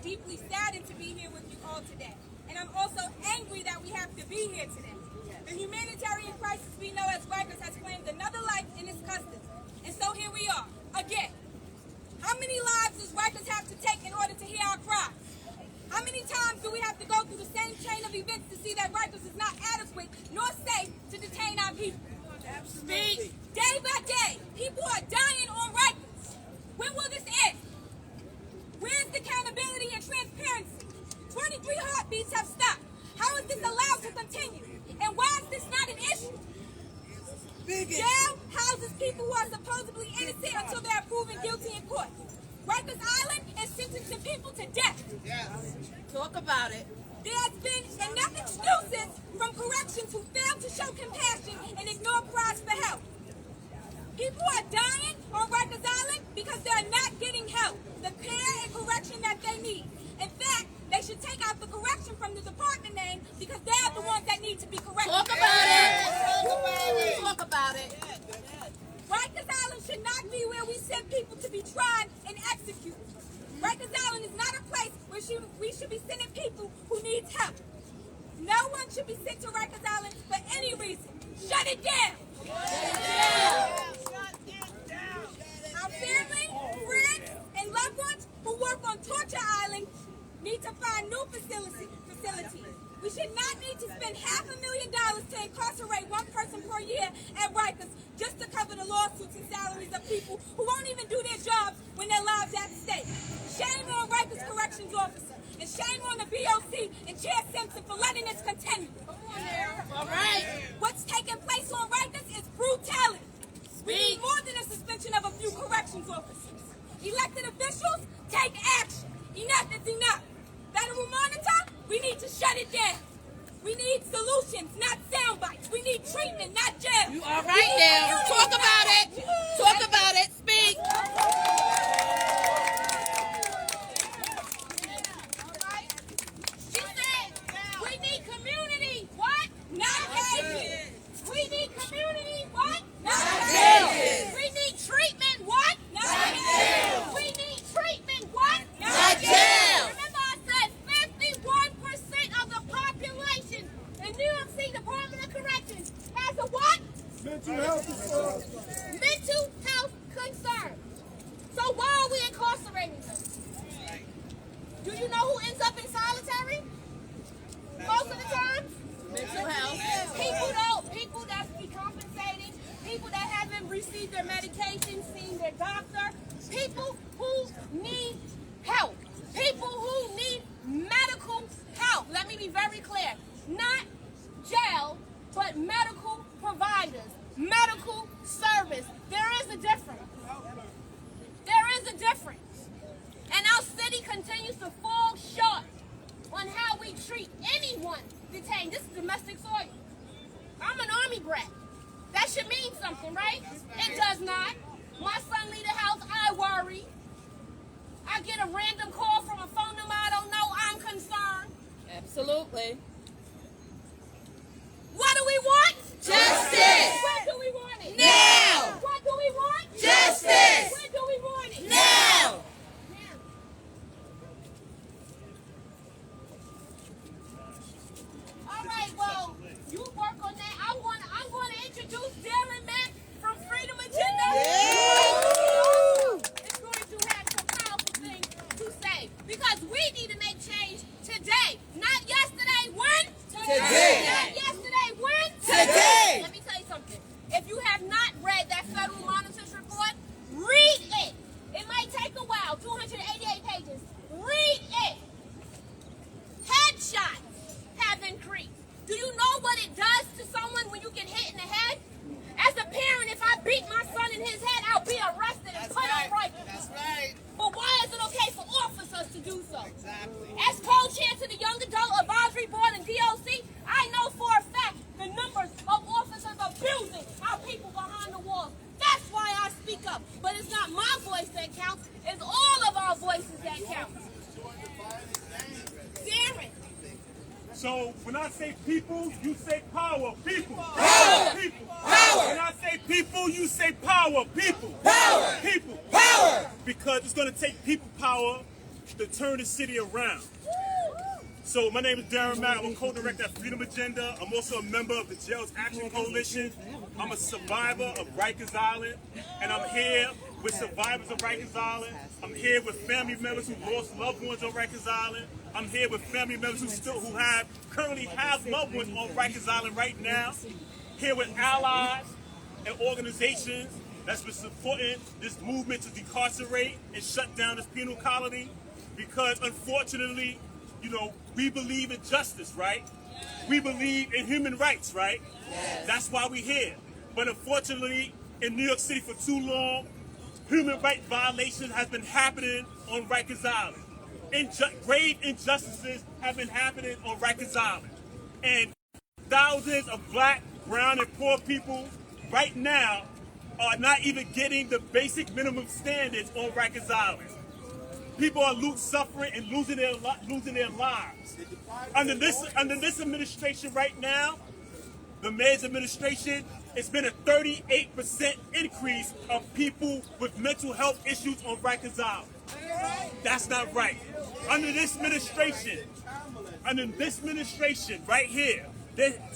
deeply saddened to be here with you all today. And I'm also angry that we have to be here today. The humanitarian crisis we know as Rikers has claimed another life in its customs. And so here we are, again. How many lives does Rikers have to take in order to hear our cries? How many times do we have to go through the same chain of events to see that Rikers is not adequate nor safe to detain our people? Speak. Day by day, people are dying on Rikers. When will this end? Where's the accountability and transparency? 23 heartbeats have stopped. How is this allowed to continue? And why is this not an issue? Jail houses people who are supposedly innocent until they are proven guilty in court. Rikers Island is sentencing people to death. Yes. Talk about it. There has been enough excuses from corrections who fail to show compassion and ignore cries for help. People are dying on Rikers Island because they are not getting help, the care and correction that they need. In fact, they should take out the correction from the department name because they are the ones that need to be corrected. Talk about it. Talk about it. Rikers Island should not be where we send people to be tried and executed. Rikers Island is not a place where we should be sending people who need help. No one should be sent to Rikers Island for any reason. Shut it down. Our family, friends, and loved ones who work on Torture Island need to find new facilities. We should not need to spend $500,000 to incarcerate one person per year at Rikers just to cover the lawsuits and salaries of people who won't even do their jobs when their lives are at stake. Shame on Rikers corrections officer, and shame on the BOC and Chair Simpson for letting this continue. All right. What's taking place on Rikers is brutality. We need more than a suspension of a few corrections officers. Elected officials, take action. Enough is enough. Federal monitor, we need to shut it down. We need solutions, not sound bites. We need treatment, not jail. You all right now? Talk about it. Talk about it. Speak. She said, we need community. What? Not cages. We need community. What? Not cages. We need treatment. What? Not cages. We need treatment. What? Not jail. Remember I said 51% of the population in New York City Department of Corrections has a what? Mental health concerns. Mental health concerns. So why are we incarcerating them? Do you know who ends up in solitary? Most of the time? Mental health. People that's decompensating, people that haven't received their medication, seen their doctor, people who need help, people who need medical help. Let me be very clear. Not jail, but medical providers, medical service. There is a difference. There is a difference. And our city continues to fall short on how we treat anyone detained. This is domestic soil. I'm an Army brat. That should mean something, right? It does not. My son leave the house, I worry. I get a random call from a phone number I don't know, I'm concerned. Absolutely. What do we want? Justice. When do we want it? Now. What do we want? Justice. When do we want it? Now. All right, well, you work on that. I'm going to introduce Darren Mack from Freedom Agenda. It's going to have some powerful things to say because we need to make change today, not yesterday. When? Today. Not yesterday. When? Today. Let me tell you something. If you have not read that federal monitor's report, read it. It might take a while, 288 pages. Read it. Headshots have increased. Do you know what it does to someone when you get hit in the head? As a parent, if I beat my son in his head, I'll be arrested and put on rifle. That's right. But why is it okay for officers to do so? Exactly. As co-chair to the Young Adult Advisory Board and DOC, I know for a fact the numbers of officers abusing our people behind the walls. That's why I speak up. But it's not my voice that counts. It's all of our voices that count. Darren. So when I say people, you say power. People. Power. People. Power. When I say people, you say power. People. Power. People. Power. Because it's going to take people power to turn the city around. So my name is Darren Matt. I'm a co-director at Freedom Agenda. I'm also a member of the Jails Action Coalition. I'm a survivor of Rikers Island, and I'm here with survivors of Rikers Island. I'm here with family members who lost loved ones on Rikers Island. I'm here with family members who currently have loved ones on Rikers Island right now. Here with allies and organizations that's been supporting this movement to decarcerate and shut down this penal colony, because unfortunately, you know, we believe in justice, right? We believe in human rights, right? That's why we're here. But unfortunately, in New York City for too long, human rights violations have been happening on Rikers Island. Grave injustices have been happening on Rikers Island. And thousands of black, brown, and poor people right now are not even getting the basic minimum standards on Rikers Island. People are suffering and losing their lives. Under this administration right now, the mayor's administration, it's been a 38% increase of people with mental health issues on Rikers Island. That's not right. Under this administration right here,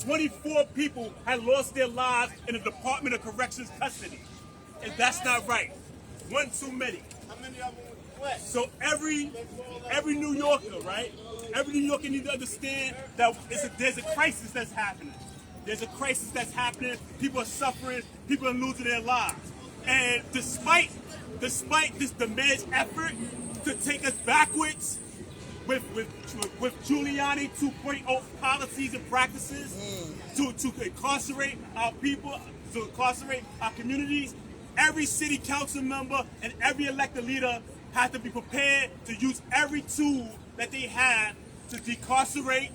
24 people had lost their lives in the Department of Corrections custody. And that's not right. One too many. So every New Yorker, right? Every New Yorker needs to understand that there's a crisis that's happening. There's a crisis that's happening. People are suffering. People are losing their lives. And despite this man's effort to take us backwards with Giuliani 2.0 policies and practices to incarcerate our people, to incarcerate our communities, every city council member and every elected leader have to be prepared to use every tool that they have to decarcerate,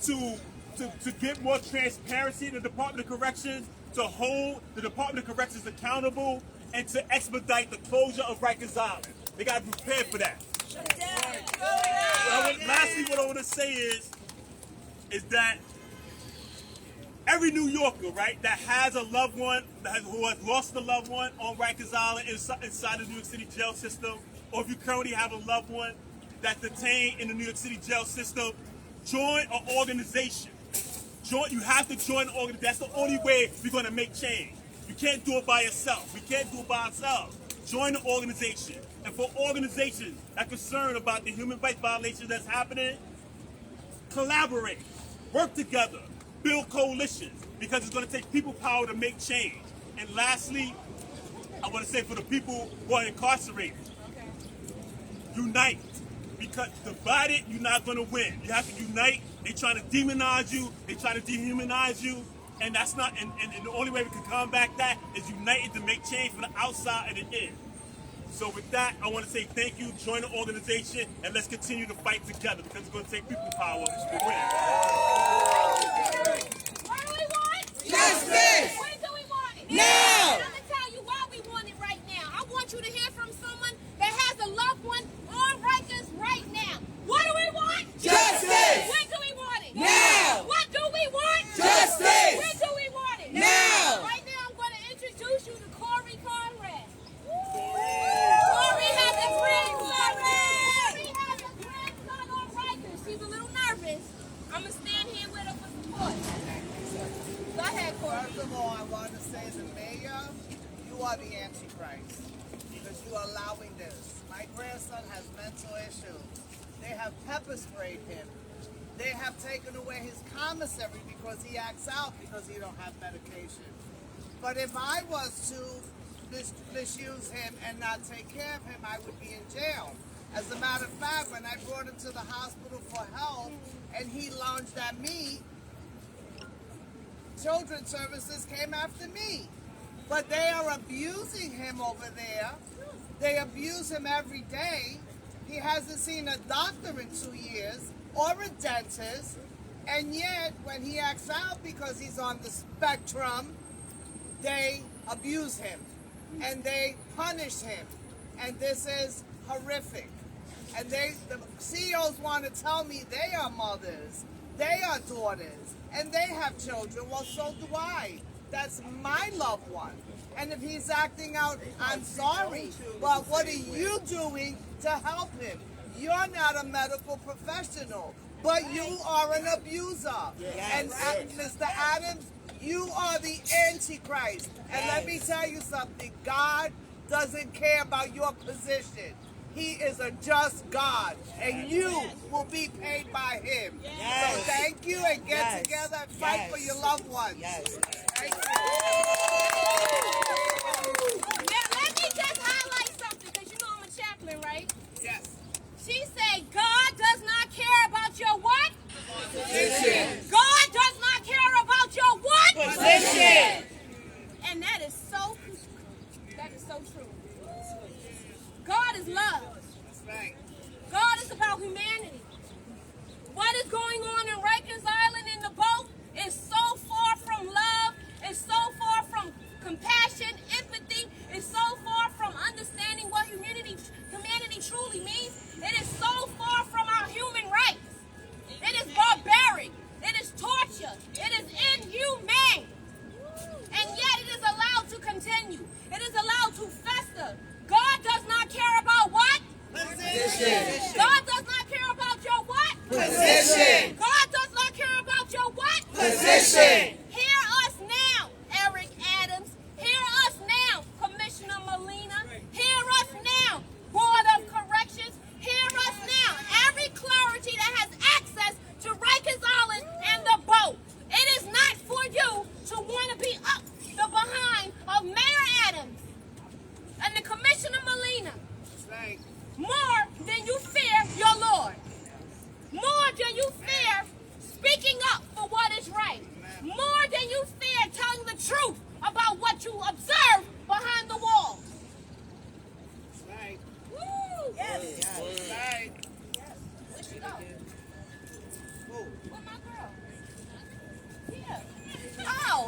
to get more transparency in the Department of Corrections, to hold the Department of Corrections accountable, and to expedite the closure of Rikers Island. They got to be prepared for that. Lastly, what I want to say is that every New Yorker, right, that has a loved one, who has lost a loved one on Rikers Island inside the New York City jail system, or if you currently have a loved one that's detained in the New York City jail system, join an organization. You have to join an organization. That's the only way we're going to make change. You can't do it by yourself. We can't do it by ourselves. Join an organization. And for organizations that are concerned about the human rights violations that's happening, collaborate, work together, build coalitions, because it's going to take people power to make change. And lastly, I want to say for the people who are incarcerated, unite. Because divided, you're not going to win. You have to unite. They're trying to demonize you. They're trying to dehumanize you. And that's not, and the only way we can combat that is united to make change from the outside and the in. So with that, I want to say thank you, join the organization, and let's continue to fight together, because it's going to take people power to win. What do we want? Justice! When do we want it? Now! And I'm going to tell you why we want it right now. I want you to hear from someone that has a loved one on Rikers right now. What do we want? Justice! When do we want it? Now! What do we want? Justice! When do we want it? Now! Right now, I'm going to introduce you to Corey Conrad. Corey has a grandson. Corey has a grandson on Rikers. He's a little nervous. I'm going to stand here with him for support. Go ahead, Corey. First of all, I want to say, the mayor, you are the Antichrist, because you are allowing this. My grandson has mental issues. They have pepper sprayed him. They have taken away his commissary because he acts out because he don't have medication. But if I was to misuse him and not take care of him, I would be in jail. As a matter of fact, when I brought him to the hospital for help and he lunged at me, Children's Services came after me. But they are abusing him over there. They abuse him every day. He hasn't seen a doctor in 2 years or a dentist. And yet, when he acts out because he's on the spectrum, they abuse him and they punish him. And this is horrific. And the CEOs want to tell me they are mothers, they are daughters, and they have children. Well, so do I. That's my loved one. And if he's acting out, I'm sorry. But what are you doing to help him? you're not a medical professional, but you are an abuser. And Mr. Adams, you are the Antichrist. And let me tell you something, God doesn't care about your position. He is a just God, and you will be paid by him. So thank you, and get together and fight for your loved ones. Thank you. Now, let me just highlight something, because you know I'm a chaplain, right? Yes. She said, God does not care about your what? Position. God does not care about your what? Position. And that is so true. God is love. That's right. God is about humanity. What is going on in Rikers Island in the boat is so far from love, is so far from compassion, empathy, is so far from understanding what humanity truly means. It is so far from our human rights. It is barbaric. It is torture. It is inhumane. And yet it is allowed to continue. It is allowed to fester. God does not care about what? Position. God does not care about your what? Position. God does not care about your what? Position. Hear us now, Eric Adams. Hear us now, Commissioner Molina. Hear us now, Board of Corrections. Hear us now, every clergy that has access to Rikers Island and the boat. It is not for you to want to be up the behind of Mayor Adams and the Commissioner Molina. That's right. More than you fear your Lord. More than you fear speaking up for what is right. More than you fear telling the truth about what you observe behind the wall. That's right. Woo! Yes. That's right. Where'd she go? Where's my girl? Yeah. Oh.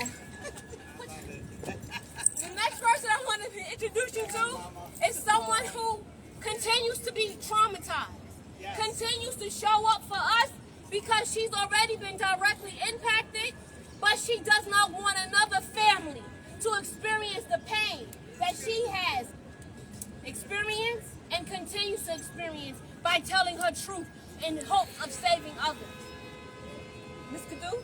The next person I want to introduce you to is someone who continues to be traumatized, continues to show up for us because she's already been directly impacted, but she does not want another family to experience the pain that she has experienced and continues to experience by telling her truth in hopes of saving others. Ms. Kadu,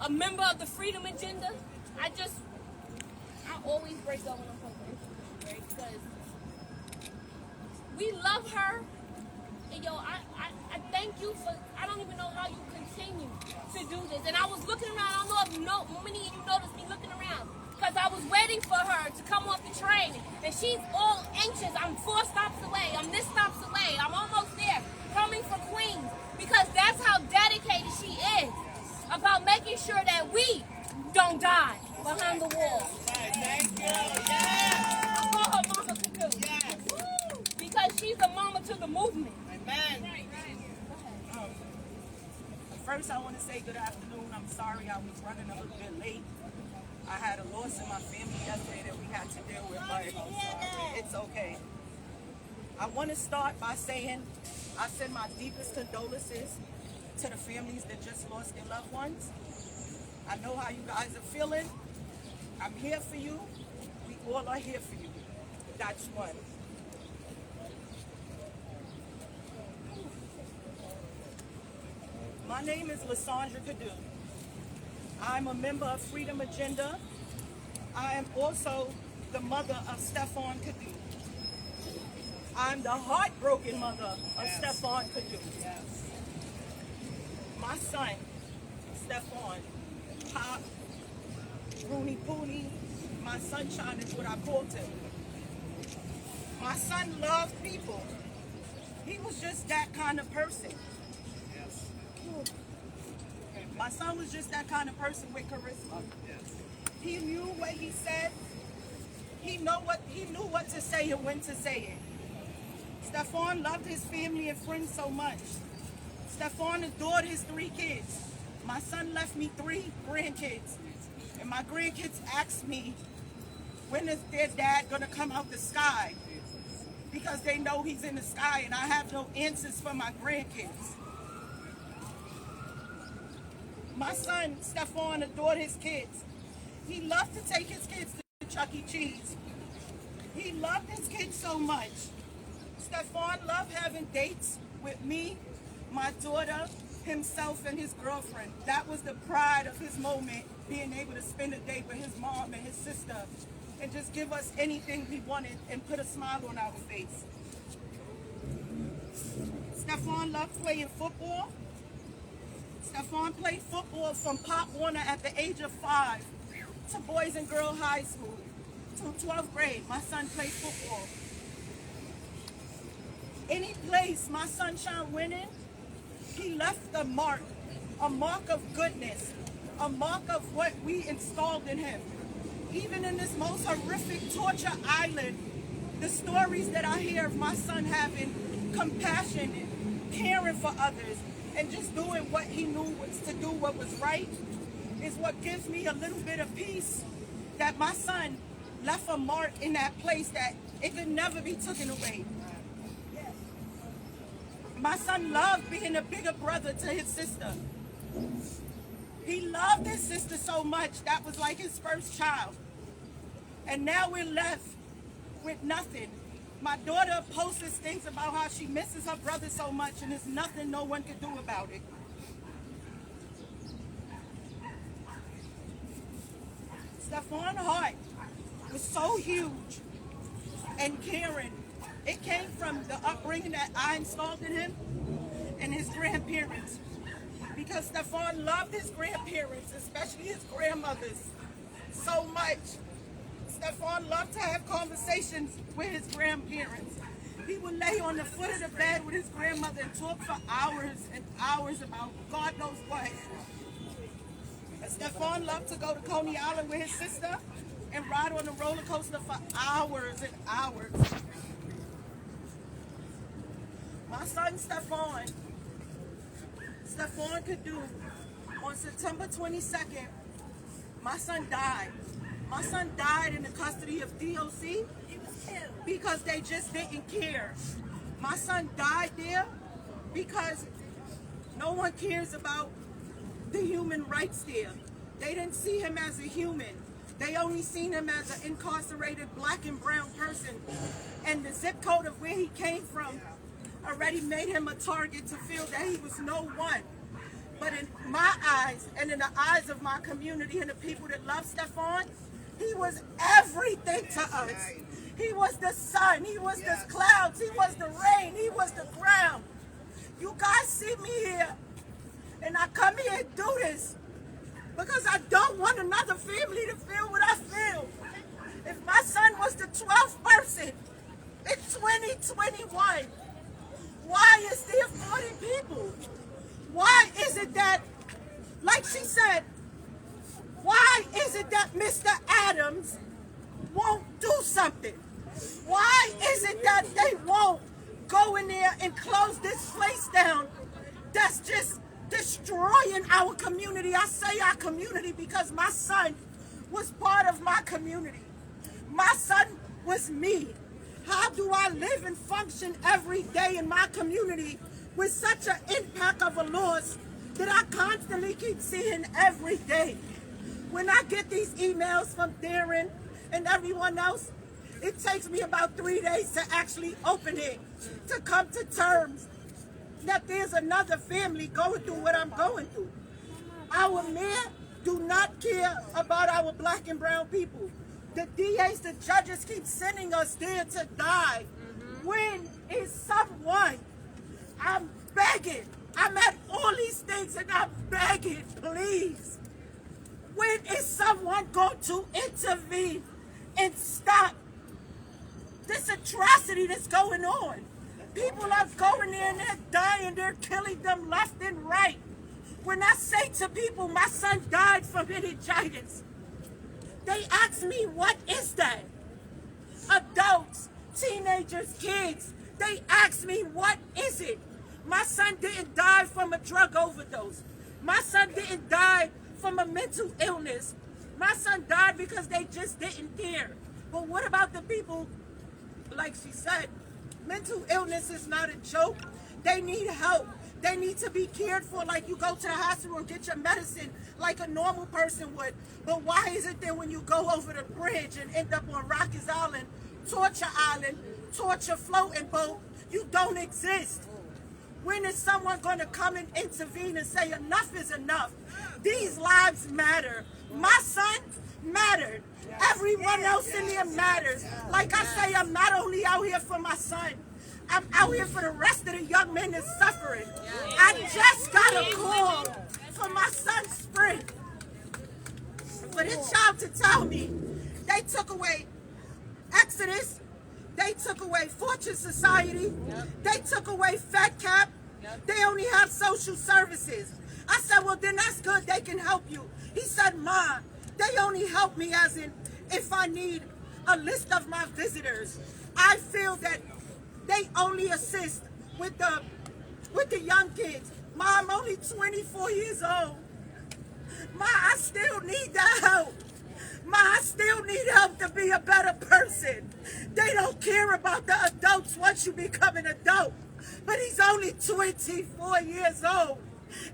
a member of the Freedom Agenda, I always break up when I'm talking, right? Because we love her, and I thank you for, I don't even know how you continue to do this. And I was looking around, I don't know if many of you noticed me looking around, because I was waiting for her to come off the train, and she's all anxious. I'm 4 stops away, I'm this stops away, I'm almost there, coming for Queens, because that's how dedicated she is about making sure that we don't die behind the wall. Thank you. I call her Mama Kadu. Woo! Because she's a mama to the movement. Amen. First, I want to say good afternoon. I'm sorry I was running a little bit late. I had a loss in my family yesterday that we had to deal with, but it's okay. I want to start by saying I send my deepest condolences to the families that just lost their loved ones. I know how you guys are feeling. I'm here for you. We all are here for you. That's one. My name is Lysandra Kadu. I'm a member of Freedom Agenda. I am also the mother of Stephon Kadu. I'm the heartbroken mother of Stephon Kadu. My son, Stephon, Pop, Rooney Pooney, my sunshine is what I called him. My son loved people. He was just that kind of person. My son was just that kind of person with charisma. He knew what he said. He knew what to say and when to say it. Stephon loved his family and friends so much. Stephon adored his 3 kids. My son left me 3 grandkids. And my grandkids asked me, when is their dad gonna come out the sky? Because they know he's in the sky and I have no answers for my grandkids. My son, Stephon, adored his kids. He loved to take his kids to Chuck E. Cheese. He loved his kids so much. Stephon loved having dates with me, my daughter, himself, and his girlfriend. That was the pride of his moment, being able to spend a day with his mom and his sister and just give us anything we wanted and put a smile on our face. Stephon loved playing football. Stephon played football from Pop Warner at the age of 5 to Boys and Girls High School to 12th grade. My son played football. Any place my sunshine went in, he left a mark of goodness, a mark of what we installed in him. Even in this most horrific torture island, the stories that I hear of my son having compassion and caring for others and just doing what he knew was to do what was right is what gives me a little bit of peace that my son left a mark in that place that it could never be taken away. My son loved being a bigger brother to his sister. He loved his sister so much, that was like his first child. And now we're left with nothing. My daughter posts things about how she misses her brother so much and there's nothing no one can do about it. Stephon's heart was so huge and caring. It came from the upbringing that I installed in him and his grandparents. Because Stephon loved his grandparents, especially his grandmothers, so much. Stephon loved to have conversations with his grandparents. He would lay on the foot of the bed with his grandmother and talk for hours and hours about God knows what. And Stephon loved to go to Coney Island with his sister and ride on the roller coaster for hours and hours. My son Stephon could do, on September 22nd, my son died. My son died in the custody of DOC because they just didn't care. My son died there because no one cares about the human rights there. They didn't see him as a human. They only seen him as an incarcerated black and brown person. And the zip code of where he came from already made him a target to feel that he was no one. But in my eyes and in the eyes of my community and the people that love Stephon, he was everything to us. He was the sun, he was the clouds, he was the rain, he was the ground. You guys see me here, and I come here and do this because I don't want another family to feel what I feel. If my son was the 12th person in 2021, why is there 40 people? Why is it that, like she said, why is it that Mr. Adams won't do something? Why is it that they won't go in there and close this place down that's just destroying our community? I say our community because my son was part of my community. My son was me. How do I live and function every day in my community with such an impact of a loss that I constantly keep seeing every day? When I get these emails from Darren and everyone else, it takes me about 3 days to actually open it, to come to terms that there's another family going through what I'm going through. Our mayor do not care about our black and brown people. The DAs, the judges keep sending us there to die. When is someone, I'm begging, I'm at all these things and I'm begging, please. When is someone going to intervene and stop this atrocity that's going on? People are going there and they're dying, they're killing them left and right. When I say to people, my son died from meningitis, they ask me, what is that? Adults, teenagers, kids, they ask me, what is it? My son didn't die from a drug overdose. My son didn't die from a mental illness. My son died because they just didn't care. But what about the people, like she said, mental illness is not a joke. They need help. They need to be cared for like you go to the hospital and get your medicine like a normal person would. But why is it that when you go over the bridge and end up on Rikers Island, Torture floating boat, You don't exist. When is someone going to come and intervene and say enough is enough? These lives matter. My son mattered. Everyone else in there matters. Like I say, I'm not only out here for my son. I'm out here for the rest of the young men that's suffering. I just got a call for my son's friend. For this child to tell me they took away Exodus, they took away Fortune Society, they took away Fed Cap, they only have social services. I said, well, then that's good, they can help you. He said, Ma, they only help me as in if I need a list of my visitors. I feel that they only assist with the young kids. Ma, I'm only 24 years old. Ma, I still need that help. Ma, I still need help to be a better person. They don't care about the adults once you become an adult. But he's only 24 years old.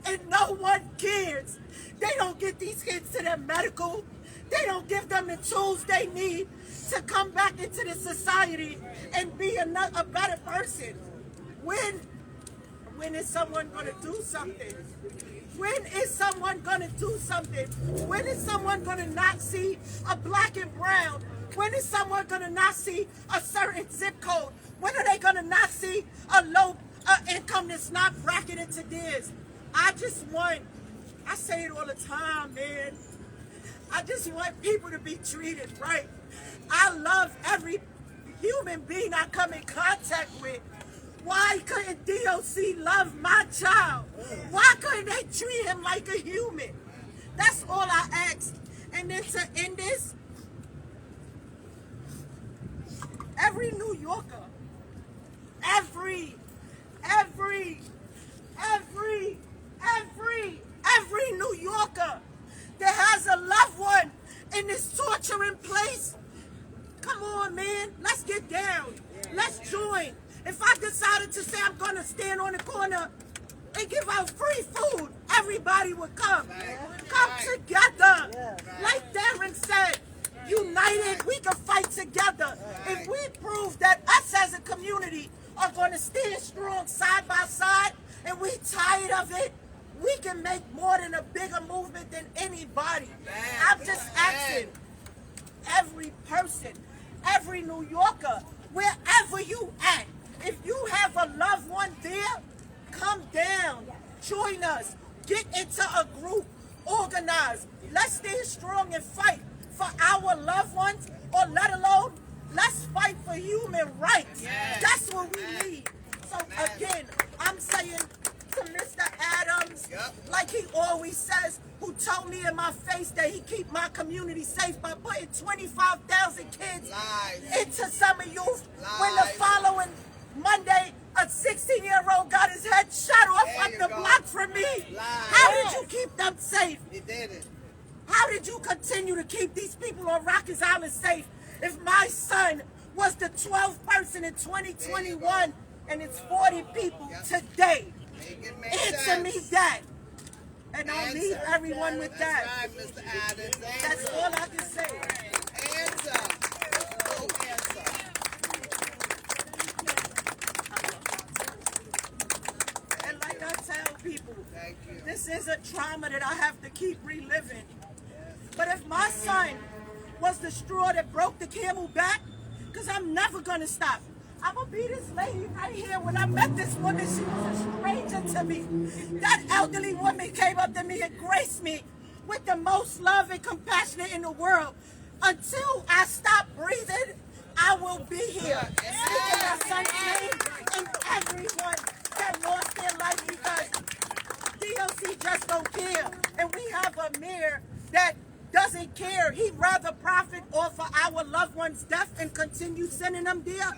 And no one cares. They don't get these kids to their medical. They don't give them the tools they need to come back into the society and be a better person. When is someone going to do something? When is someone going to do something? When is someone going to not see a black and brown? When is someone going to not see a certain zip code? When are they going to not see a low income that's not bracketed to theirs? I say it all the time, man. I just want people to be treated right. I love every human being I come in contact with. Why couldn't DOC love my child? Why couldn't they treat him like a human? That's all I ask. And then to end this, every New Yorker, every New Yorker that has a loved one in this torturing place, come on, man, let's get down. Let's join. If I decided to say I'm going to stand on the corner and give out free food, everybody would come. Come together. Like Darren said, united, we can fight together. If we prove that us as a community are going to stand strong side by side and we tired of it, we can make more than a bigger movement than anybody. I'm just asking every person, every New Yorker, wherever you at, if you have a loved one there, come down, join us, get into a group, organize. Let's stay strong and fight for our loved ones, or let alone, let's fight for human rights. That's what we need. So again, I'm saying to Mr. Adams, like he always says, who told me in my face that he keep my community safe by putting 25,000 kids into summer youth, when the following Monday, a 16-year-old got his head shot off up the block from me. How did you keep them safe? He did it. How did you continue to keep these people on Rikers Island safe if my son was the 12th person in 2021 and it's 40 people today? Answer me that. And I'll leave everyone with that. That's right, Mr. Adams. That's all I can say. Answer. No answer. And like I tell people, Thank you. this is a trauma that I have to keep reliving. But if my son was the straw that broke the camel back, because I'm never going to stop. I'm going to be this lady right here. When I met this woman, she was a stranger to me. That elderly woman came up to me and graced me with the most love and compassion in the world. Until I stop breathing, I will be here. Speaking my son's name and everyone that lost their life because DOC just don't care. And we have a mayor that doesn't care. He'd rather profit off of our loved ones' death and continue sending them there,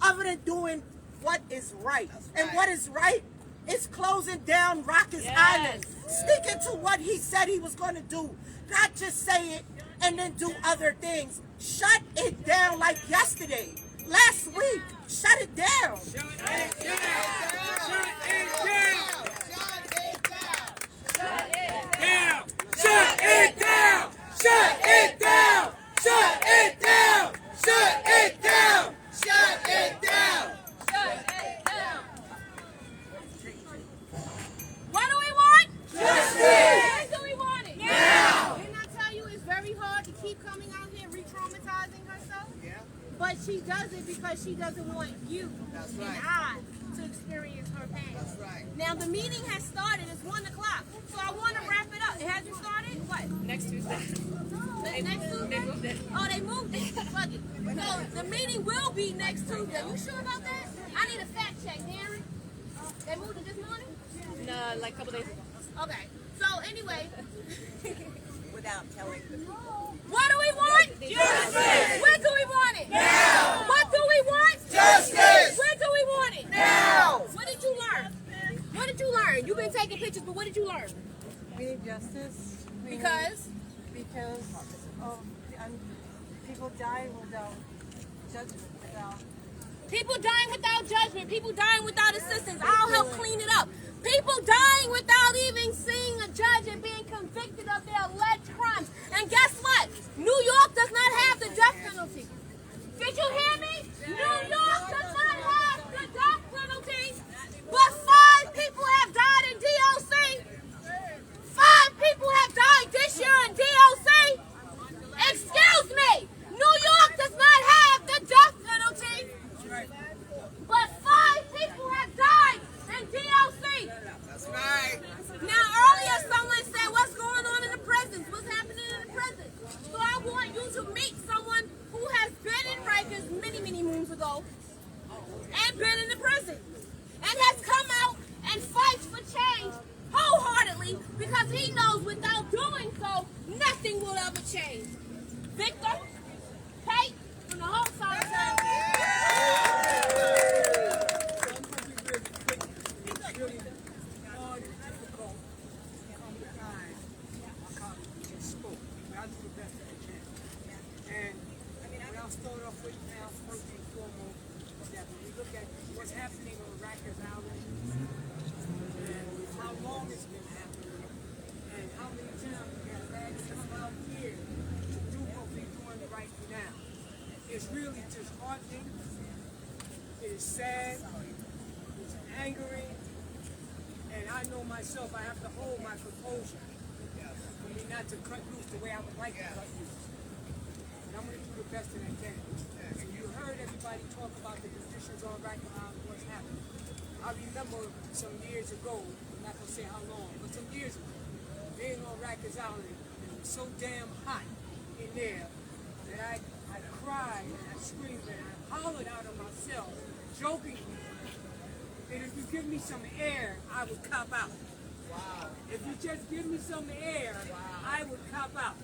other than doing what is right. And what is right is closing down Rikers Island, sticking to what he said he was going to do, not just say it and then do other things. Shut it down like yesterday, last week. Shut it down. Shut it down. Shut it down. Shut it down. Shut it down. Shut it down. Shut it down. Shut it down. Shut it down. Shut it down. you That's and right. I to experience her pain. That's right. Now the meeting has started. It's 1 o'clock. So I want to wrap it up. It hasn't started? What? Next Tuesday. Next Tuesday? They moved it. Oh, they moved it. Fuck it. So the meeting will be next Tuesday. You sure about that? I need a fact check, Darren. They moved it this morning? No, like a couple days ago. Okay. So anyway, Without telling them. what do we want? Justice! Where do we want it? Now! What do we want? Justice! Where do we want it? Now! What did you learn? What did you learn? You've been taking pictures, but what did you learn? We need justice. Because Because of people dying without judgment, without. people dying without judgment, people dying without assistance. I'll help clean it up. People dying without even seeing a judge and being convicted of their alleged crimes. And guess what? New York does not have the death penalty. Did you hear me? New York does not have the death penalty. But 5 people have died in DOC. 5 people have died this year in DOC. Excuse me. New York does not have the death penalty. But 5 people have died in DOC. That's right. Now earlier someone said what's going on in the prisons, what's happening in the prisons. So I want you to meet someone who has been in Rikers many moons ago and been in the prison and has come out and fights for change wholeheartedly because he knows without doing so, nothing will ever change. Victor, Kate, from the whole side of I'll start off with now, first and foremost, that when we look at what's happening on Rikers Island, and how long it's been happening, and how many times we have had to come out here to do what we're doing right now, it's really disheartening, it is sad, it's angering, and I know myself, I have to hold my composure for me not to cut loose the way I would like to cut loose. And I'm going to do the best that I can. And you heard everybody talk about the conditions on Rikers Island, what's happening. I remember some years ago, I'm not going to say how long, but some years ago, being on Rikers Island, it was so damn hot in there that I cried and I screamed and I hollered out of my cell, jokingly, that if you give me some air, I would cop out. Wow. If you just give me some air, I would cop out.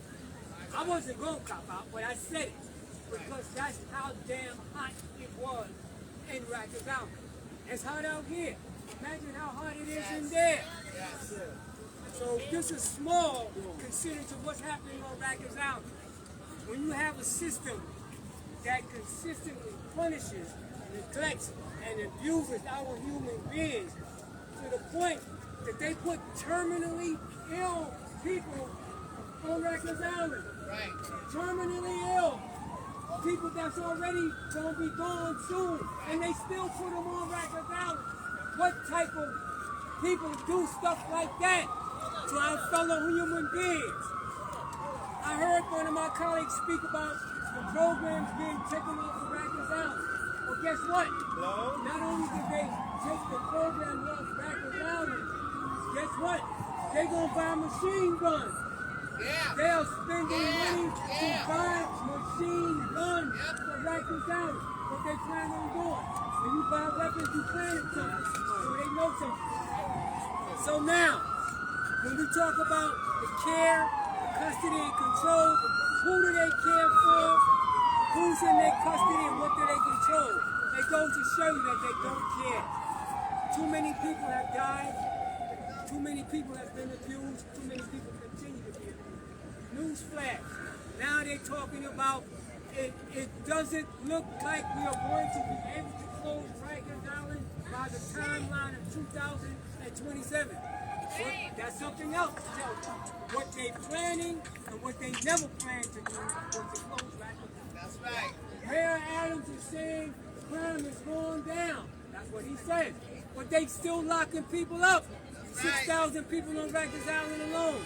I wasn't going to cop out, but I said it because that's how damn hot it was in Rikers Island. It's hot out here. Imagine how hot it is in there. So this is small considered to what's happening on Rikers Island. When you have a system that consistently punishes, neglects, and abuses our human beings to the point that they put terminally ill people on Rikers Island. Right. Terminally ill. People that's already going to be gone soon, and they still put them on Rikers Island. What type of people do stuff like that to our fellow human beings? I heard one of my colleagues speak about the programs being taken off of Rikers Island. Well, guess what? No. Not only did they take the program off Rikers Island, guess what? They're going to buy machine guns. Yeah. They are spending money to buy machine guns for Rikers Island. What they plan on doing. When you buy weapons, you plan it something. So they know something. So now, when we talk about the care, the custody and control, who do they care for? Who's in their custody and what do they control? It goes to show you that they don't care. Too many people have died. Too many people have been abused. Too many people continue to be abused. Newsflash. Now they're talking about it doesn't look like we are going to be able to close Rikers Island by the timeline of 2027. But that's something else to tell you. What they're planning and what they never planned to do was to close Rikers Island. That's right. Mayor Adams is saying crime is going down. That's what he says. But they still locking people up. 6,000 people on Rikers Island alone.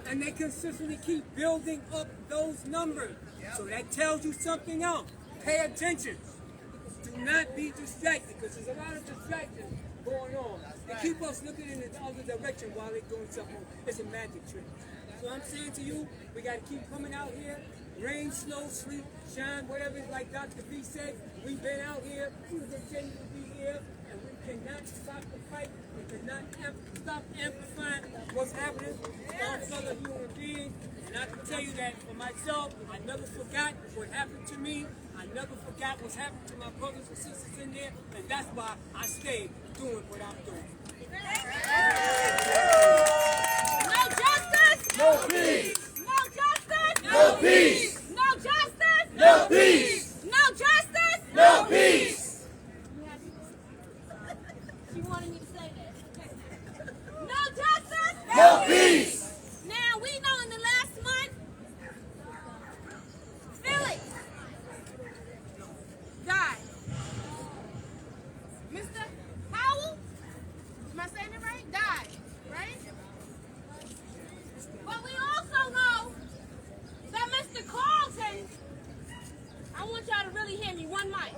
And they consistently keep building up those numbers. So that tells you something else. Pay attention to do not be distracted, because there's a lot of distractions going on. They keep us looking in the other direction while they're doing something. It's a magic trick. So I'm saying to you, we got to keep coming out here. Rain, snow, sleet, shine, whatever it's like Dr. B said. We've been out here. We will continue to be here. And we cannot stop the fight. We cannot stop amplifying what's happening to our fellow human beings. And I can tell you that for myself, I never forgot what happened to me. I never forgot what's happened to my brothers and sisters in there. And that's why I stayed doing what I'm doing. No justice. No peace. No justice. No peace. No justice. No peace. No justice. No peace. She wanted me to say that. No justice. No peace. Now we know in the last month, Philly died. Mr. Howell, am I saying it right? Died, right? But we also know that Mr. Carlton, I want y'all to really hear me, one mic.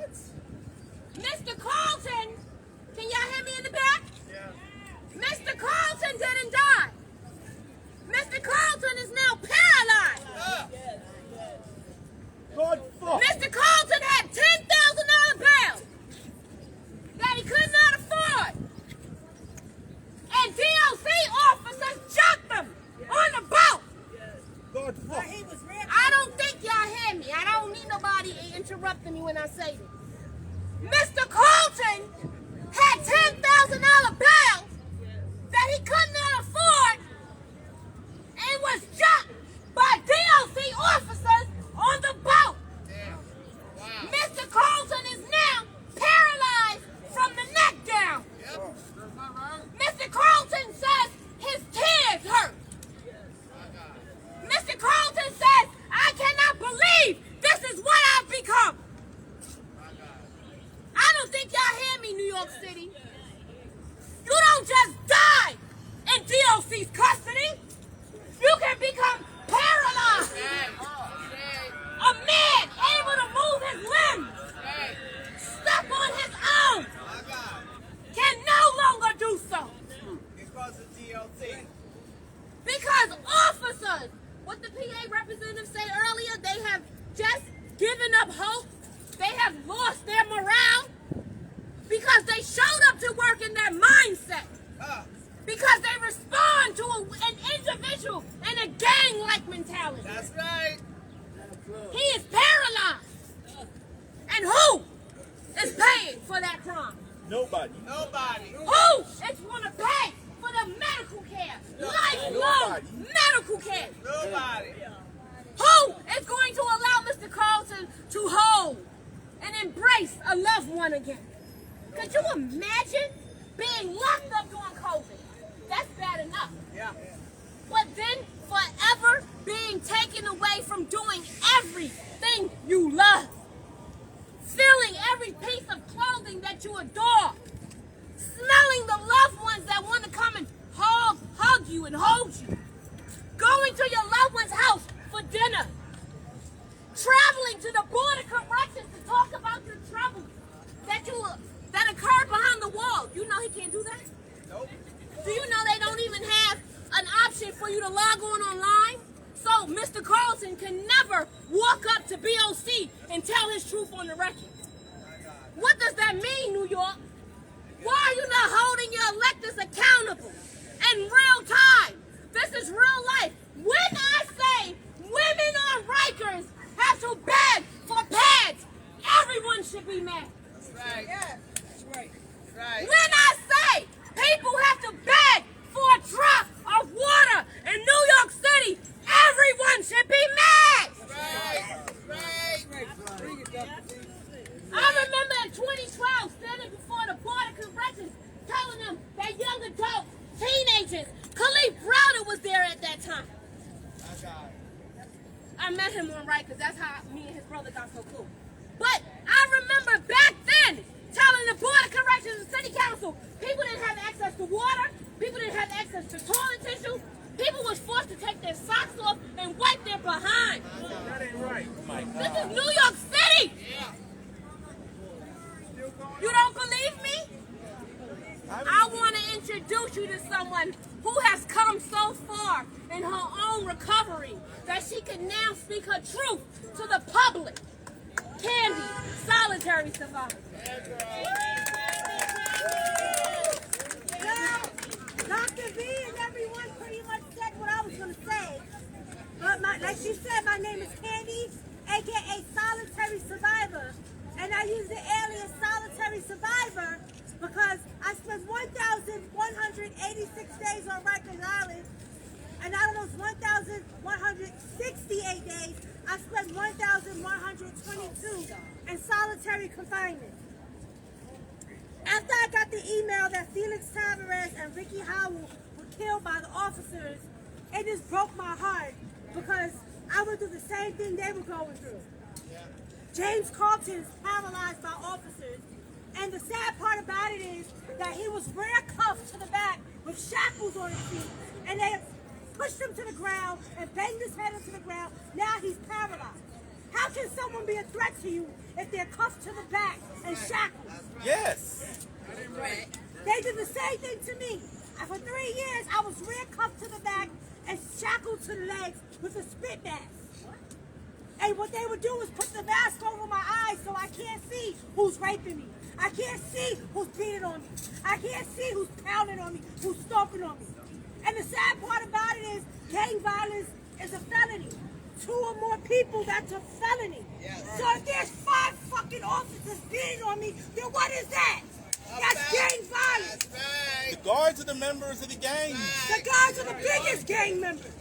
Mr. Carlton, can y'all hear me in the back? Yeah. Mr. Carlton didn't die. Mr. Carlton is now paralyzed. Mr. Carlton had $10,000 bail that he could not afford. And DOC officers jumped him on the boat. I don't think y'all hear me. I don't need nobody interrupting me when I say this. Mr. Carlton had $10,000 bail that he could not afford and was jumped by DOC officers on the boat. Mr. Carlton is now paralyzed from the neck down. Mr. Carlton says his tears hurt. Mr. Carlton says, I cannot believe this is what I've become. I don't think y'all hear me, New York City. You don't just die in DOC's custody. You can become paralyzed. A man able to move his limbs, step on his own, can no longer do so. Because of DOC. Because officers, what the PA representative said earlier, they have just given up hope. They have lost their morale because they showed up to work in their mindset. Because they respond to an individual and a gang-like mentality. That's right. He is paralyzed. And who is paying for that crime? Nobody. Nobody. Who is going to pay for the medical care? Lifelong medical care. Nobody. Who is going to allow Mr. Carlton to hold and embrace a loved one again? Could you imagine being locked up during COVID? That's bad enough. Yeah. But then forever being taken away from doing everything you love. Feeling every piece of clothing that you adore. Smelling the loved ones that want to come and hug you and hold you. Going to your loved one's house for dinner. Traveling to the Board of Corrections to talk about your troubles that occurred behind the wall. You know he can't do that? Nope. Do you know they don't even have an option for you to log on online? So Mr. Carlton can never walk up to BOC and tell his truth on the record. What does that mean, New York? Why are you not holding your electors accountable in real time? This is real life. When I say women on Rikers have to beg for pads, everyone should be mad. That's right. Yeah, that's right. That's right. When I say people have to beg for a drop of water in New York City, everyone should be mad. Right. I remember in 2012 standing before the Board of Corrections telling them that young adults, teenagers, Khalif Browder was there at that time. I met him on Rikers. That's how me and his brother got so cool. But I remember back then telling the Board of Corrections and City Council, people didn't have access to water, people didn't have access to toilet tissue, people was forced to take their socks off and wipe their behind. That ain't right. This is New York City. introduce you to someone who has come so far in her own recovery that she can now speak her truth to the public. Candy, solitary survivor. Well, Dr. V and everyone pretty much said what I was going to say. But like she said, my name is Candy, aka Solitary Survivor. And I use the alias Solitary Survivor because I spent 1,186 days on Rikers Island. And out of those 1,168 days, I spent 1,122 in solitary confinement. After I got the email that Felix Tavares and Ricky Howell were killed by the officers, it just broke my heart because I went through the same thing they were going through. James Carlton is paralyzed by officers, and the sad part about it is that he was cuffed to the back with shackles on his feet, and they pushed him to the ground and banged his head into the ground. Now he's paralyzed. How can someone be a threat to you if they're cuffed to the back and shackled? Yes. They did the same thing to me. And for 3 years, I was cuffed to the back and shackled to the legs with a spit mask. And what they would do is put the mask over my eyes so I can't see who's raping me. I can't see who's beating on me. I can't see who's pounding on me, who's stomping on me. And the sad part about it is gang violence is a felony. 2 or more people, that's a felony. So if there's 5 fucking officers beating on me, then what is that? That's gang violence. The guards are the members of the gang. The guards are the biggest gang members.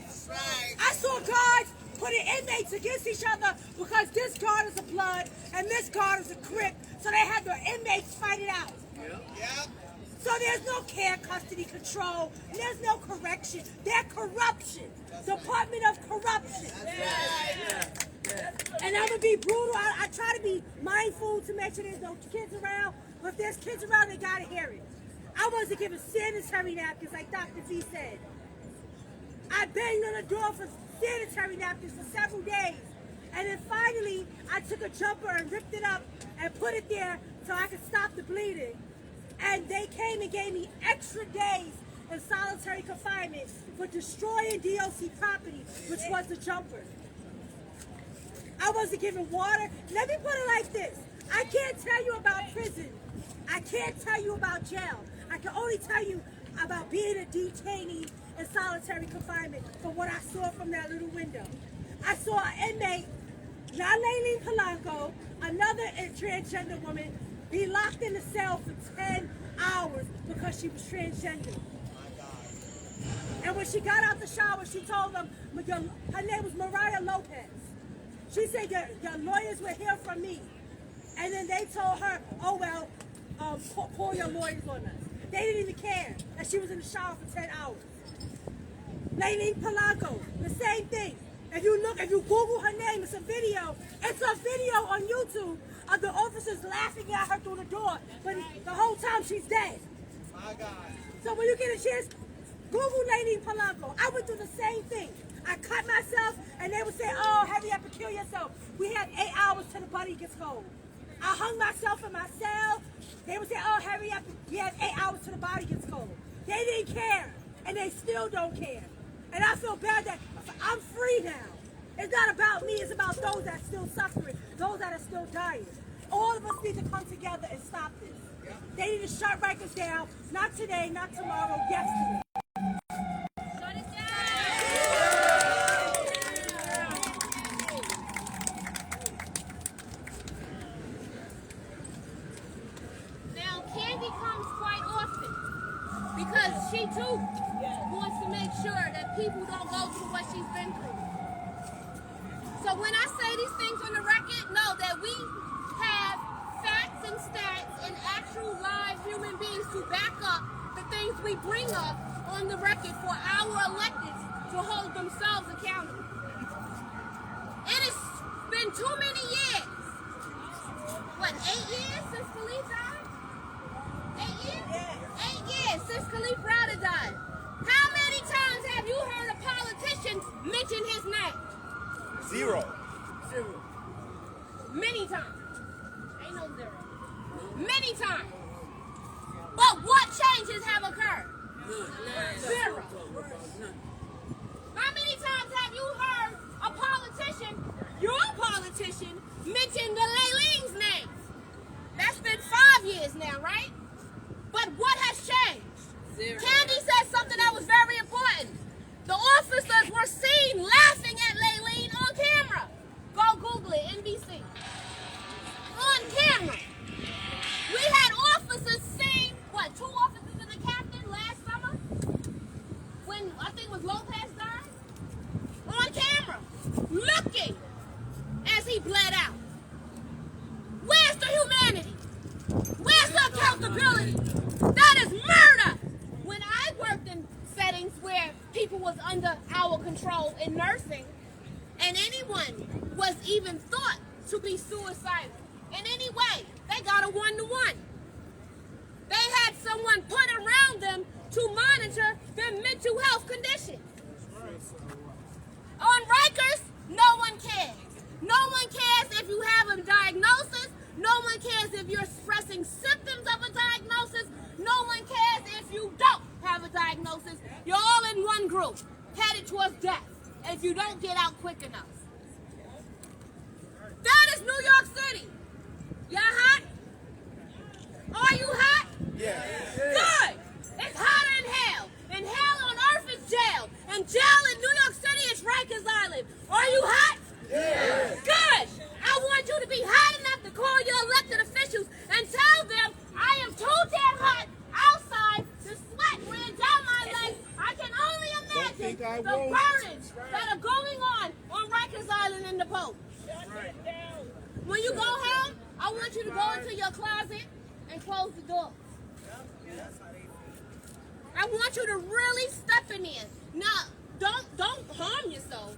I saw guards putting inmates against each other because this guard is a blood and this guard is a crip, so they had their inmates fight it out. So there's no care, custody, control. There's no correction. They're corruption. Department of Corruption. And I'm going to be brutal. I try to be mindful to make sure there's no kids around. But if there's kids around, they got to hear it. I wasn't given sanitary napkins like Dr. Z said. I banged on the door for sanitary napkins for several days. And then finally, I took a jumper and ripped it up and put it there so I could stop the bleeding. And they came and gave me extra days in solitary confinement for destroying DOC property, which was the jumper. I wasn't given water. Let me put it like this. I can't tell you about prison. I can't tell you about jail. I can only tell you about being a detainee in solitary confinement from what I saw from that little window. I saw an inmate, Laylene Polanco, another transgender woman, be locked in the cell for 10 hours because she was transgender. And when she got out the shower, she told them, her name was Mariah Lopez. She said, your lawyers will hear from me. And then they told her, oh, well, call your lawyers on us. They didn't even care that she was in the shower for 10 hours. Laylene Polanco, the same thing. If you Google her name, it's a video on YouTube of the officers laughing at her through the door, but the whole time she's dead. My God. So when you get a chance, Google Laylene Polanco. I went through the same thing. I cut myself, and they would say, oh, hurry up and kill yourself. We have 8 hours till the body gets cold. I hung myself in my cell. They would say, oh, hurry up. We have 8 hours till the body gets cold. They didn't care, and they still don't care. And I feel bad that I'm free now. It's not about me. It's about those that are still suffering, those that are still dying. All of us need to come together and stop this. They need to shut Rikers down. Not today, not tomorrow, yesterday. Shut it down! Now, Candy comes quite often because she too wants to make sure that people don't go through what she's been through. So when I say these things on the record, know that we have facts and stats and actual live human beings to back up the things we bring up on the record for our electeds to hold themselves accountable. It has been too many years. What, 8 years since Khalif died? 8 years? 8 years since Khalif Browder died. How many times have you heard a politician mention his name? Zero. Many times. Ain't no zero. Many times. But what changes have occurred? Zero. How many times have you heard a politician, your politician, mention the Laylene's name? That's been 5 years now, right? But what has changed? Candy said something that was very important. The officers were seen laughing at Laylene on camera. Go Google it, NBC. On camera. We had officers seen, what, 2 officers and a captain last summer? When, I think it was Lopez died? On camera. Looking as he bled out. Where's the humanity? Where's the accountability? That is murder! When I worked in settings where people was under our control in nursing, and anyone was even thought to be suicidal in any way, they got a 1-to-1. They had someone put around them to monitor their mental health condition. On Rikers, no one cares. No one cares if you have a diagnosis. No one cares if you're expressing symptoms of a diagnosis. No one cares if you don't have a diagnosis. You're all in one group, headed towards death, if you don't get out quick enough. That is New York City. Y'all hot? Are you hot? Yeah. Good. It's hotter in hell. And hell on earth is jail. And jail in New York City is Rikers Island. Are you hot? Yeah. Good. I want you to be hot enough to call your elected officials and tell them I am too damn hot outside. The sweat ran down my legs. I can only imagine the burdens that are going on Rikers Island in the boat. When you go home, I want you to go into your closet and close the door. I want you to really step in there. Now, don't harm yourself.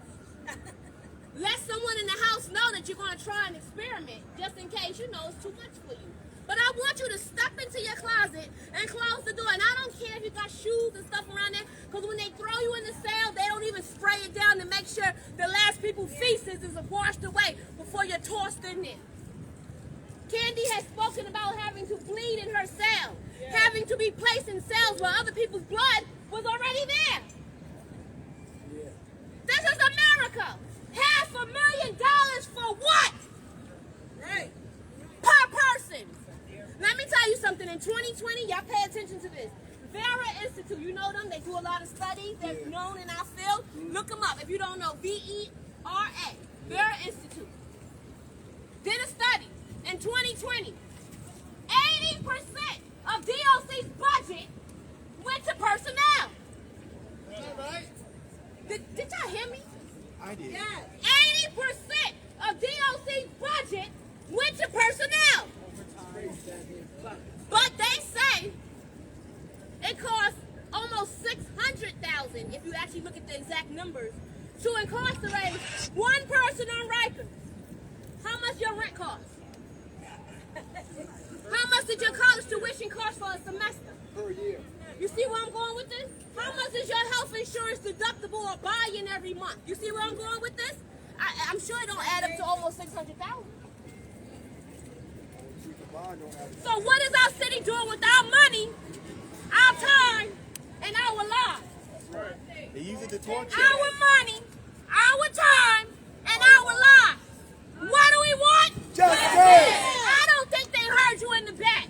Let someone in the house know that you're going to try an experiment, just in case you know it's too much for you. But I want you to step into your closet and close the door. And I don't care if you got shoes and stuff around there, because when they throw you in the cell, they don't even spray it down to make sure the last people's feces is washed away before you're tossed in there. Candy has spoken about having to bleed in her cell, having to be placed in cells where other people's blood was already there. This is America. $500,000 for what? Right. Per person. Let me tell you something. In 2020, y'all pay attention to this. Vera Institute, you know them? They do a lot of studies. They're known in our field. Look them up if you don't know. VERA. Vera Institute. Did a study in 2020. 80% of DOC's budget went to personnel. Is that right? Did y'all hear me? I did. Yeah. 80% of DOC's budget went to personnel. But they say it costs almost $600,000, if you actually look at the exact numbers, to incarcerate one person on Rikers. How much your rent cost? How much did your college tuition cost for a semester? Per year. You see where I'm going with this? How much is your health insurance deductible or buy-in every month? You see where I'm going with this? I'm sure it don't add up to almost $600,000. So what is our city doing with our money, our time, and our lives? They use it to torture. Our money, our time, and our lives. What do we want? Justice! I don't think they heard you in the back.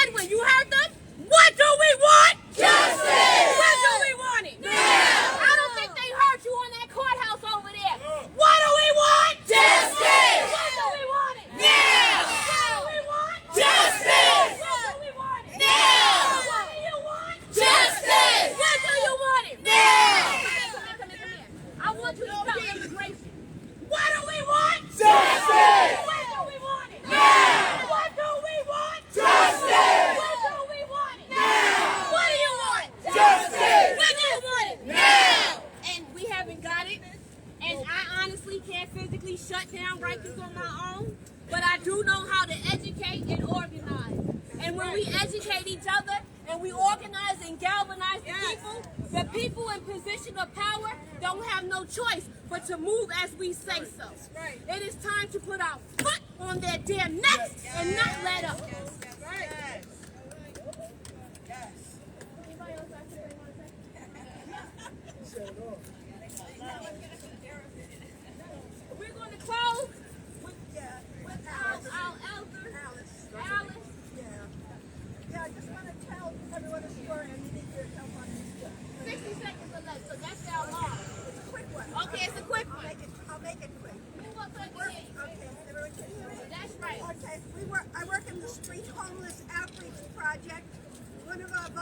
Edwin, you heard them? What do we want? Justice! When do we want it? Now! I don't think they heard you on that courthouse over there. What do we want? Justice! When do we want it? Now! What do we want? Justice! When do we want it? Now! What do you want? Justice! When do you want it? Now! Come here. I want you to spell immigration. What do we want? Justice! When do we want it? Now! What do we want? Justice! When do we want it? Now! What do you want? Justice! When do you want it? Now! And we haven't got it. And I honestly can't physically shut down Rikers on my own, but I do know how to educate and organize. And when we educate each other and we organize and galvanize the people in position of power don't have no choice but to move as we say so. It is time to put our foot on their damn necks and not let up. Anybody else have to say one?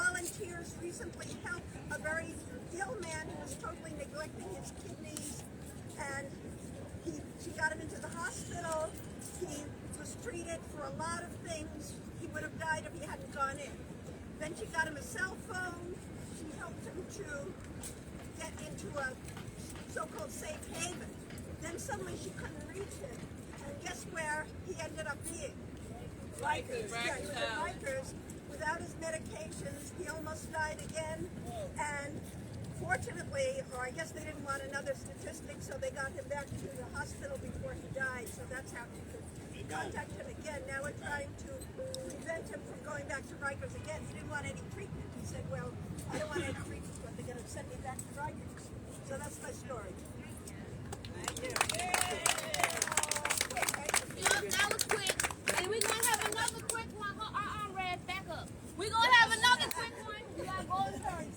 volunteers recently helped a very ill man who was totally neglecting his kidneys, and she got him into the hospital. He was treated for a lot of things. He would have died if he hadn't gone in. Then she got him a cell phone. She helped him to get into a so-called safe haven. Then suddenly she couldn't reach him. And guess where he ended up being? Rikers. Yeah, he was at Rikers. Without his medications, he almost died again. And fortunately, or I guess they didn't want another statistic, so they got him back to the hospital before he died. So that's how he could contact him again. Now we're trying to prevent him from going back to Rikers again. He didn't want any treatment. He said, well, I don't want any treatment, but they're going to send me back to Rikers. So that's my story. Thank you. That was quick. And we're going to have another quick one. Red, back up. We're going to have another quick one. We got golden courage.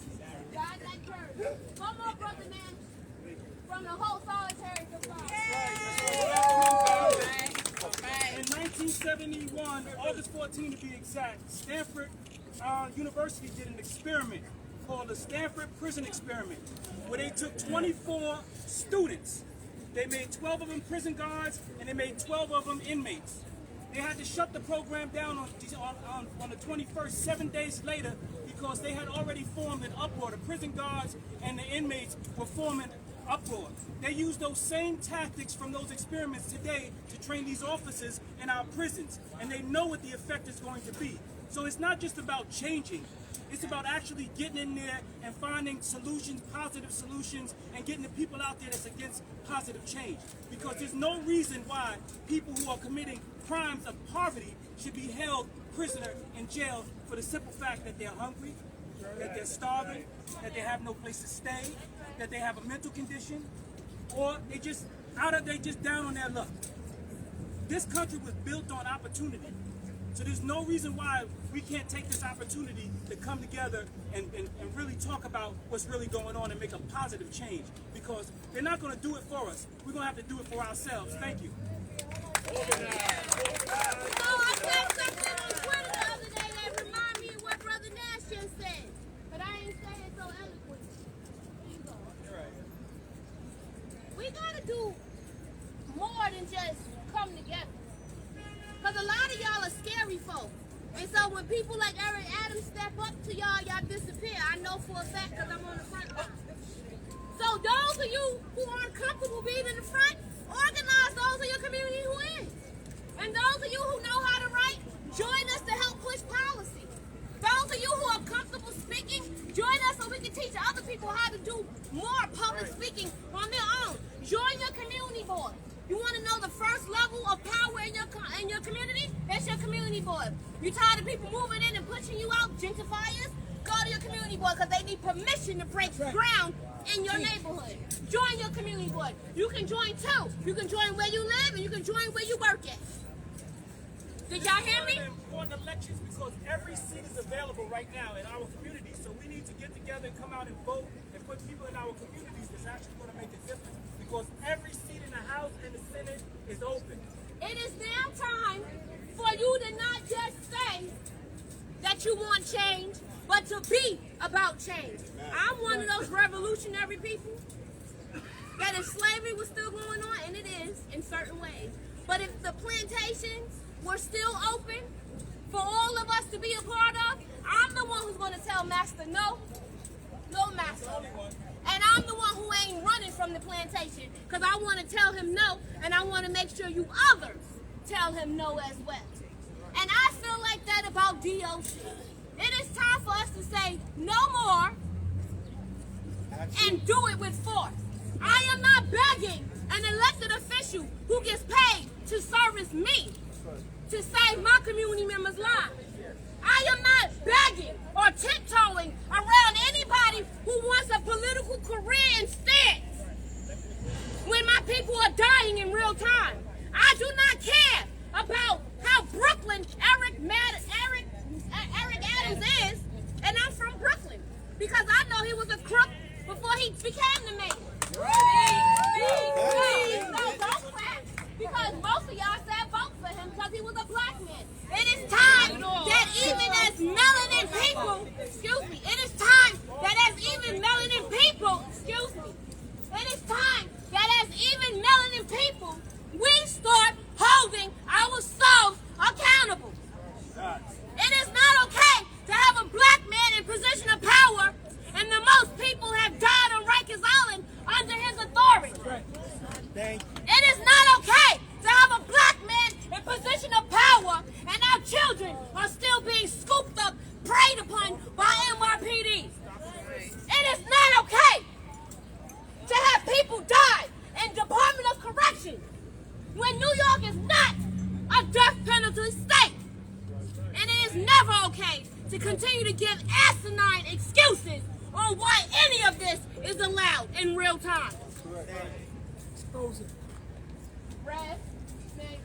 God that courage. One more, Brother Man, from the whole solitary supply. In 1971, August 14 to be exact, Stanford University did an experiment called the Stanford Prison Experiment, where they took 24 students. They made 12 of them prison guards, and they made 12 of them inmates. They had to shut the program down on the 21st, 7 days later, because they had already formed an uproar. The prison guards and the inmates were forming uproar. They use those same tactics from those experiments today to train these officers in our prisons, and they know what the effect is going to be. So it's not just about changing. It's about actually getting in there and finding solutions, positive solutions, and getting the people out there that's against positive change. Because there's no reason why people who are committing crimes of poverty should be held prisoner in jail for the simple fact that they're hungry, that they're starving, that they have no place to stay, that they have a mental condition, or they just down on their luck. This country was built on opportunity. So there's no reason why we can't take this opportunity to come together and really talk about what's really going on and make a positive change. Because they're not going to do it for us. We're going to have to do it for ourselves. Thank you. I said something on Twitter the other day that reminded me of what Brother Nash just said. But I ain't say it so eloquently. Here you go. We got to do more than just come together. Because a lot of y'all are scary folk. And so when people like Eric Adams step up to y'all, y'all disappear. I know for a fact because I'm on the front line. So those of you who aren't comfortable being in the front, organize those in your community who is. And those of you who know how to write, join us to help push policy. Those of you who are comfortable speaking, join us so we can teach other people how to do more public speaking on their own. Join your community board. You want to know the first level of power in your community? That's your community board. You tired of people moving in and pushing you out, gentrifiers? Go to your community board because they need permission to break ground in your neighborhood. Join your community board. You can join too. You can join where you live and you can join where you work at. Did y'all hear me? Important elections because every seat is available right now in our community. So we need to get together and come out and vote and put people in our communities that's actually going to make a difference. Because every seat in the House and the Senate is open. It is now time for you to not just say that you want change, but to be about change. I'm one of those revolutionary people that if slavery was still going on, and it is in certain ways, but if the plantations were still open for all of us to be a part of, I'm the one who's going to tell Master no, no Master. And I'm the one who ain't running from the plantation because I want to tell him no, and I want to make sure you others tell him no as well. And I feel like that about DOC. It is time for us to say no more and do it with force. I am not begging an elected official who gets paid to service me to save my community members' lives. I am not begging or tiptoeing around anybody who wants a political career instead when my people are dying in real time. I do not care about how Brooklyn Eric Adams is, and I'm from Brooklyn because I know he was a crook before he became the mayor. Please don't vote for him because most of y'all said vote for him because he was a black man. It is time that even as melanin people, excuse asinine excuses on why any of this is allowed in real time. Expose it. Rev, next.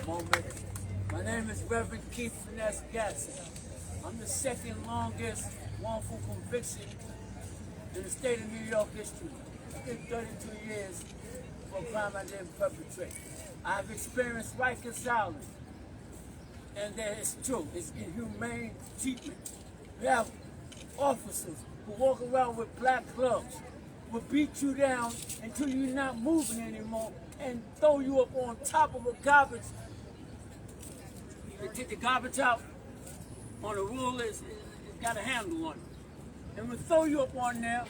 Moment. My name is Reverend Keith Finesse Gatson. I'm the second longest wrongful conviction in the state of New York history. I did 32 years for a crime I didn't perpetrate. I've experienced Rikers Island, and that is true. It's inhumane treatment. We have officers who walk around with black clubs, will beat you down until you're not moving anymore, and throw you up on top of a garbage. They take the garbage out on a rule, it's got a handle on it. And will throw you up on there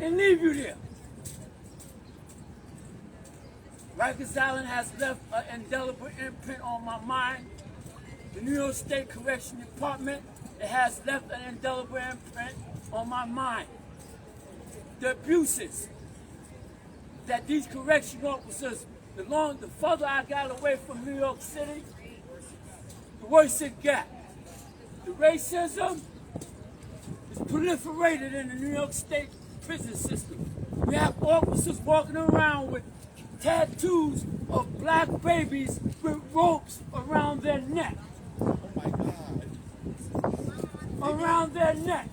and leave you there. Rikers Island has left an indelible imprint on my mind. The New York State Correction Department, it has left an indelible imprint on my mind. The abuses that these correction officers, the further I got away from New York City, the worse it got. The racism is proliferated in the New York State prison system. We have officers walking around with tattoos of black babies with ropes around their neck. Oh my God. Around their neck.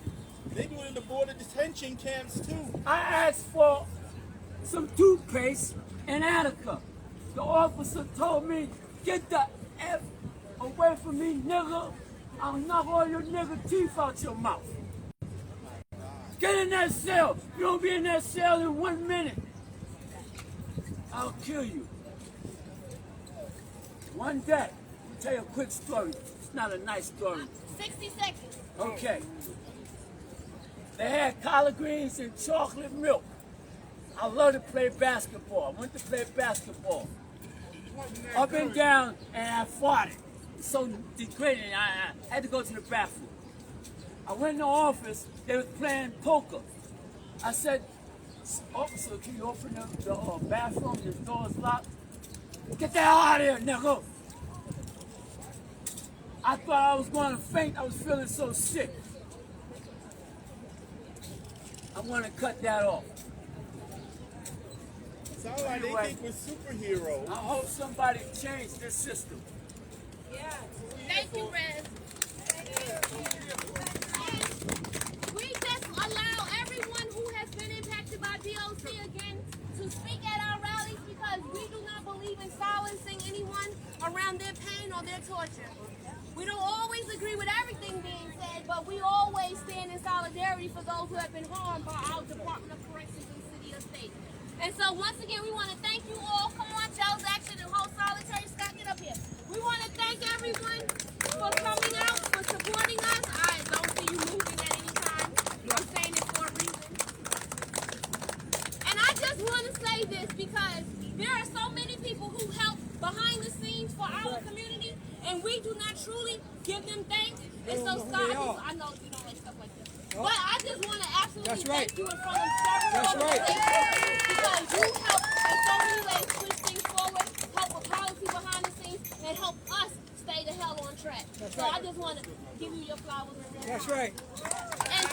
They do it in the border detention camps too. I asked for some toothpaste in Attica. The officer told me, get the F away from me, nigga. I'll knock all your nigga teeth out your mouth. Get in that cell. You don't be in that cell in 1 minute. I'll kill you. One day, I'll tell you a quick story. It's not a nice story. 60 seconds. Okay. They had collard greens and chocolate milk. I love to play basketball. I went to play basketball. Up and down, and I fought it. It's so degrading, I had to go to the bathroom. I went in the office, they was playing poker. I said, officer, can you open the bathroom? The door's locked. Get the hell out of here, nigga. I thought I was going to faint. I was feeling so sick. I'm going to cut that off. Sound like they think we're superheroes. I hope somebody changed this system. Yeah. Thank you, Rez. We just allow everyone who has been impacted by DOC again to speak at our rallies because we do not believe in silencing anyone around their pain or their torture. We don't always agree with everything being said, but we always stand in solidarity for those who have been harmed by our Department of Corrections and City of State. And so once again, we want to thank you all. Come on, Charles Action and Hold Solitary. Scott, get up here. We want to thank everyone for coming out, for supporting us. I don't see you moving at any time. I'm saying it for a reason. And I just want to say this because there are so many people who help behind the scenes for our community, and we do not truly give them thanks. And so, Scott, I know you don't like stuff like this, but I just want to absolutely thank you in front of several organizations because you help in so many ways push things forward, help with policy behind the scenes, and help us stay the hell on track. I just want to give you your flowers. That's right. And